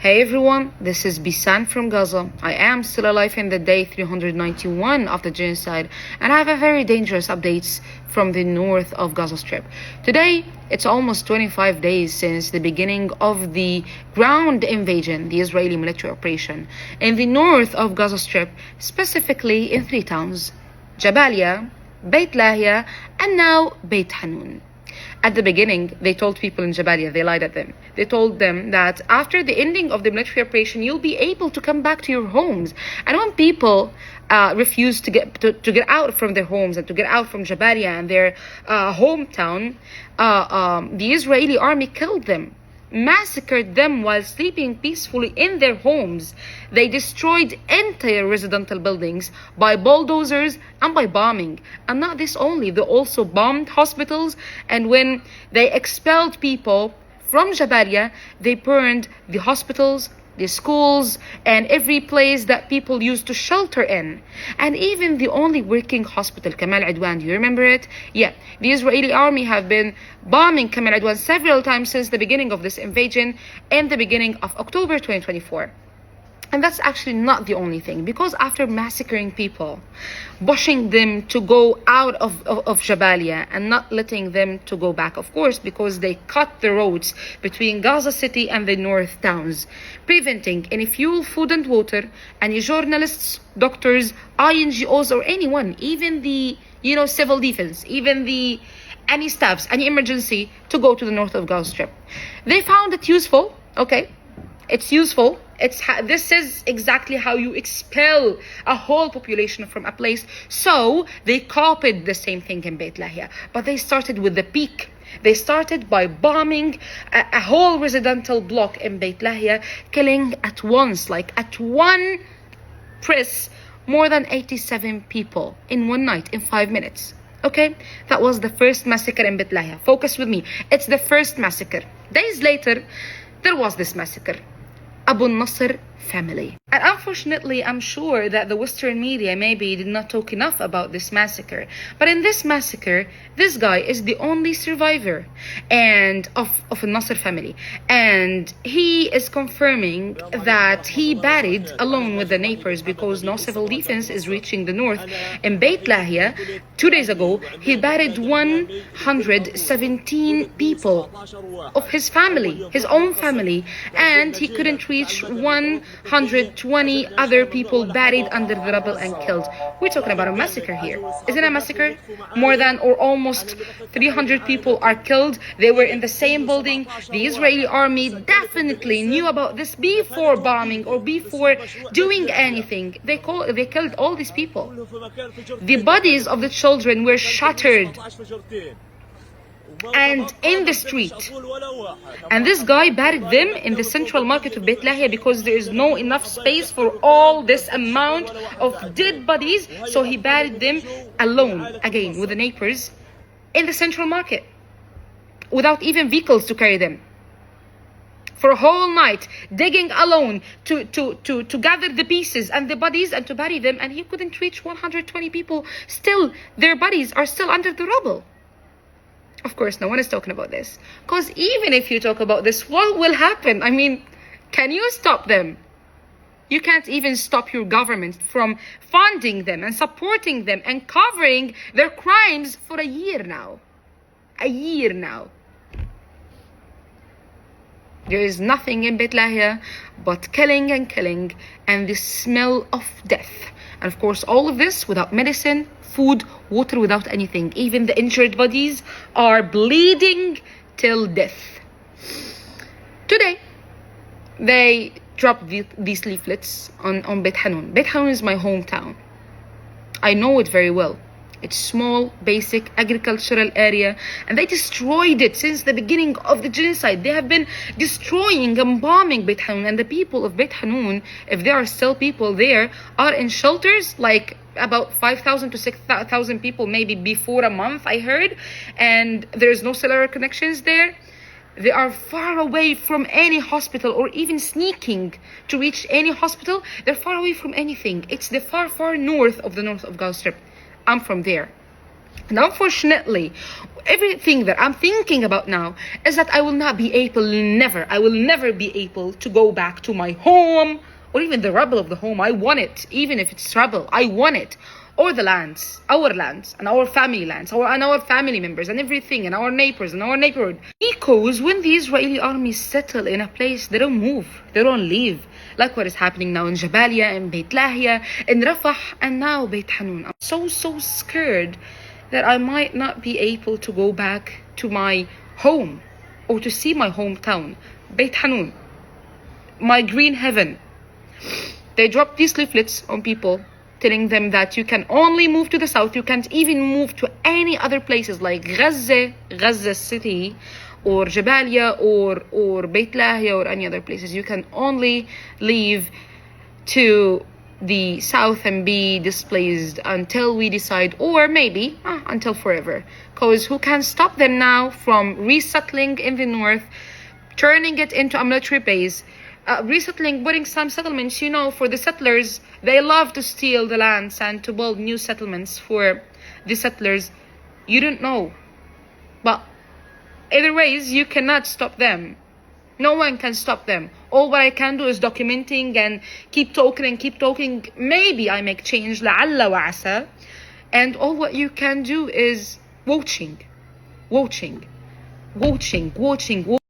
Hey everyone, this is Bisan from Gaza. I am still alive in the day 391 of the genocide, and I have a very dangerous updates from the north of Gaza Strip. Today, it's almost 25 days since the beginning of the ground invasion, the Israeli military operation, in the north of Gaza Strip, specifically in three towns: Jabalia, Beit Lahia, and now Beit Hanoun. At the beginning, they told people in Jabalia, they lied at them. They told them that after the ending of the military operation, you'll be able to come back to your homes. And when people refused to get out from their homes and to get out from Jabalia and their hometown, the Israeli army killed them, massacred them while sleeping peacefully in their homes. They destroyed entire residential buildings by bulldozers and by bombing. And not this only, they also bombed hospitals, and when they expelled people from Jabalia, they burned the hospitals, the schools, and every place that people used to shelter in. And even the only working hospital, Kamal Adwan, do you remember it? Yeah, the Israeli army have been bombing Kamal Adwan several times since the beginning of this invasion in the beginning of October 2024. And that's actually not the only thing, because after massacring people, pushing them to go out of Jabalia and not letting them to go back, of course, because they cut the roads between Gaza City and the north towns, preventing any fuel, food and water, any journalists, doctors, INGOs or anyone, even the civil defense, even any staffs, any emergency, to go to the north of Gaza Strip. They found it useful, okay? It's useful. This is exactly how you expel a whole population from a place. So they copied the same thing in Beit Lahia, but they started with the peak. They started by bombing a whole residential block in Beit Lahia, killing at once, like at one press, more than 87 people in one night, in 5 minutes. Okay, that was the first massacre in Beit Lahia. Focus with me. It's the first massacre. Days later, there was this massacre. Abu Nasr family. And unfortunately, I'm sure that the Western media maybe did not talk enough about this massacre. But in this massacre, this guy is the only survivor and of a Nasr family. And he is confirming that he buried alone with the neighbors because no civil defense is reaching the north. In Beit Lahia, 2 days ago, he buried 117 people of his family, his own family, and he couldn't reach 120 other people buried under the rubble and killed. We're talking about a massacre here. Isn't it a massacre? More than or almost 300 people are killed. They were in the same building. The Israeli army definitely knew about this before bombing or before doing anything. They killed all these people. The bodies of the children were shattered and in the street, and this guy buried them in the central market of Beit Lahia because there is no enough space for all this amount of dead bodies, so he buried them alone, again with the neighbors, in the central market without even vehicles to carry them, for a whole night, digging alone to gather the pieces and the bodies and to bury them, and he couldn't reach 120 people. Still, their bodies are still under the rubble. Of course, no one is talking about this, because even if you talk about this, what will happen? I mean, can you stop them? You can't even stop your government from funding them and supporting them and covering their crimes for a year now. A year now. There is nothing in Beit Lahia but killing and the smell of death. And of course, all of this without medicine, food, water, without anything. Even the injured bodies are bleeding till death. Today, they dropped these leaflets on Beit Hanoun. Beit Hanoun is my hometown. I know it very well. It's small, basic, agricultural area, and they destroyed it since the beginning of the genocide. They have been destroying and bombing Beit Hanoun, and the people of Beit Hanoun, if there are still people there, are in shelters, like about 5,000 to 6,000 people, maybe before a month, I heard, and there's no cellular connections there. They are far away from any hospital, or even sneaking to reach any hospital. They're far away from anything. It's the far north of Gaza Strip. I'm from there. And unfortunately, everything that I'm thinking about now is that I will never be able to go back to my home, or even the rubble of the home. I want it, even if it's rubble, I want it. Or the lands, and our family lands, and our family members, and everything, and our neighbors, and our neighborhood. Because when the Israeli armies settle in a place, they don't move, they don't leave. Like what is happening now in Jabalia, in Beit Lahia, in Rafah, and now Beit Hanoun. I'm so scared that I might not be able to go back to my home, or to see my hometown, Beit Hanoun, my green heaven. They dropped these leaflets on people, telling them that you can only move to the south. You can't even move to any other places like Gaza city, or Jabalia, or Beit Lahia, or any other places. You can only leave to the south and be displaced until we decide, or maybe until forever. Because who can stop them now from resettling in the north, turning it into a military base, resettling, putting some settlements, for the settlers. They love to steal the lands and to build new settlements for the settlers. You don't know. But either ways, you cannot stop them. No one can stop them. All what I can do is documenting and keep talking. Maybe I make change, لعل وعسى. And all what you can do is watching.